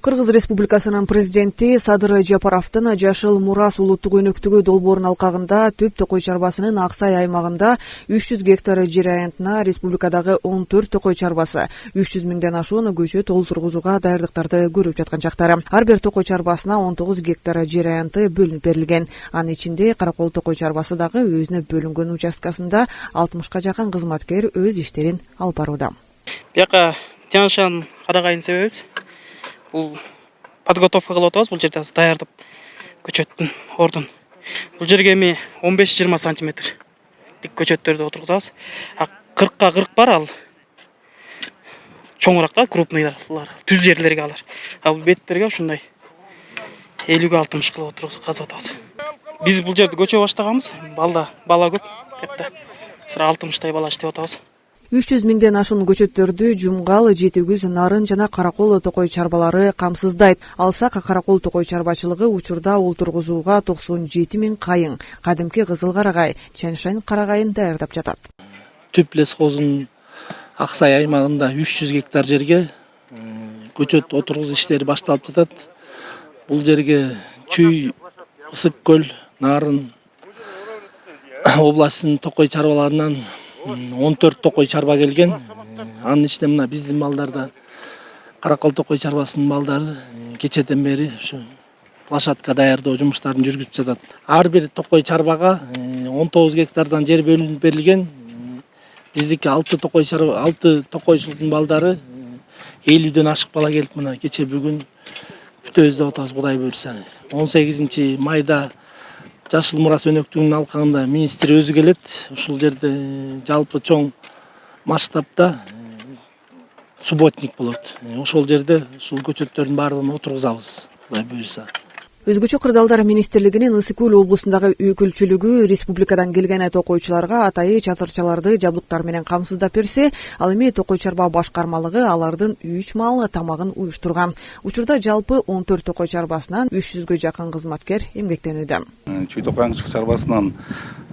Кыргыз Республикасынын президенти Садыр Жапаровдун Жашыл Мурас улуттук өнөктүгү долбоорунун алкагында Төп Токой чарбасынын Аксай аймагында 300 гектар жер аянтына республикадагы 14 токой чарбасы 300 миңден ашуун көчөт олтургузууга даярдыктарды көрүп жаткан чактары. Ар бир токой чарбасына 19 гектар жер аянты бөлүнүп берилген. Анын ичинде Каракол токой чарбасы дагы өзүнө бөлүнгөн участкасында 60га жакын кызматкер өз иштерин алып барууда. Бияка жаңышан карагайын себебибиз бул подготовка кылып атабыз. Бул жерде даярдап көчөттүн ордун. Бул жерге эми 15-20 сантиметр дик көчөттөрдү отургузабыз. 40га 40 бар ал. Чоңураак да, крупныйлар, түз жерлерге алар. Бул беттерге ушундай 50-га 60 кылып отургузуп казып атабыз. Биз бул жерде көчө баштаганбыз. Бала көп. Бекте 60 бала иштеп атабыз. 300 миңден ашуун көчөттөрдү Жумгал, Жетигүз, Нарын жана Каракол токой чарбалары камсыздайт. Алсак Каракол токой чарбачылыгы учурда олтургузууга 97 миң кайың, кадимки кызыл карагай, чаншайн карагайын даярдап жатат. Түп лесхозунун Аксай аймагында 300 гектар жерге көчөт отургузуу иштери башталып жатат. Бул жерге Чүй, Ысык көл, Нарын областынын токой чарбаларынан 14 токой чарба келген. Анын ичинде мына биздин малдарда Каракол токой чарбасынын малдары кечеден бери ушу площадка даярдоо жумуштарын жүргүзүп жатат. Ар бир токой чарбага 19 гектардан жер бөлүнүп берилген. Биздики 6 токойчулуктун балдары 50ден ашык бала келип мына кече бүгүн бүтөбүз деп атабыз, Кудай буйрса. 18 майда Жашыл Мурас өнөктүгүнүн алкагында министр өзү келет. Ушул жерде жалпы чоң масштабта субботник болот. Ошол жерде ушул көчөттөрдүн баардыгын отургузабыз, Кудай буйрса. Өзгөчө кырдаалдар министрлигинин Ысык көл облусундагы өкүлчүлүгү республикадан келген токойчуларга атайы чатырчаларды жабдыктар менен камсыздап берсе, ал эми токой чарба башкармалыгы алардын 3 мал тамагын уюштурган. Учурда жалпы 14 токой чарбасынан 300гө жакын кызматкер эмгектенүүдө. Чүй токой чарбасынан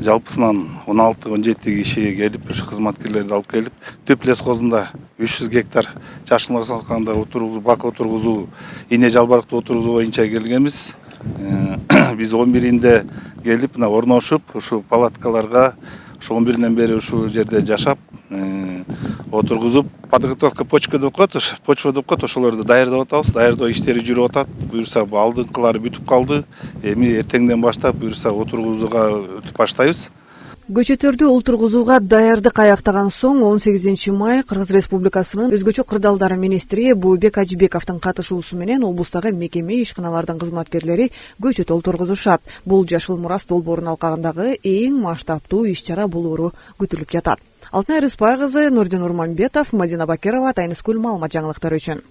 жалпысынан 16-17 киши келип, ушу кызматкерлерди алып келип, Төп лесхозунда 300 гектар Жашыл Мурас алкагында бак отургузуу, ине жалбарыкты отургузуу боюнча келгенбиз. Биз 11-inde келип, мына орношуп, ушу палаткаларга, ушу 11-ден бери ушу жерде жашап, отургузуп, подготовка почва деп коет, ошолорду даярдап атабыз. Даярдоо иштери жүрүп атат. Буюрса алдыңкылары бүтүп калды. Эми эртеңден баштап буюрса отургузууга өтүп баштайбыз. Көчөттөрдү олтургузууга даярдык аяктаган соң 18 май Кыргыз Республикасынын өзгөчө кырдаалдар министри Бообек Ажибековдун катышуусу менен облустагы мекеме ишканалардын кызматкерлери көчөт олтургузушат. Бул Жашыл Мурас долбоорунун алкагындагы эң масштабтуу иш-чара болоору күтүлүп жатат. Алтынай Рыспай кызы, Нурдин Урманбетов, Мадина Бакирова, Тайныс Көл маалымат жаңылыктары үчүн.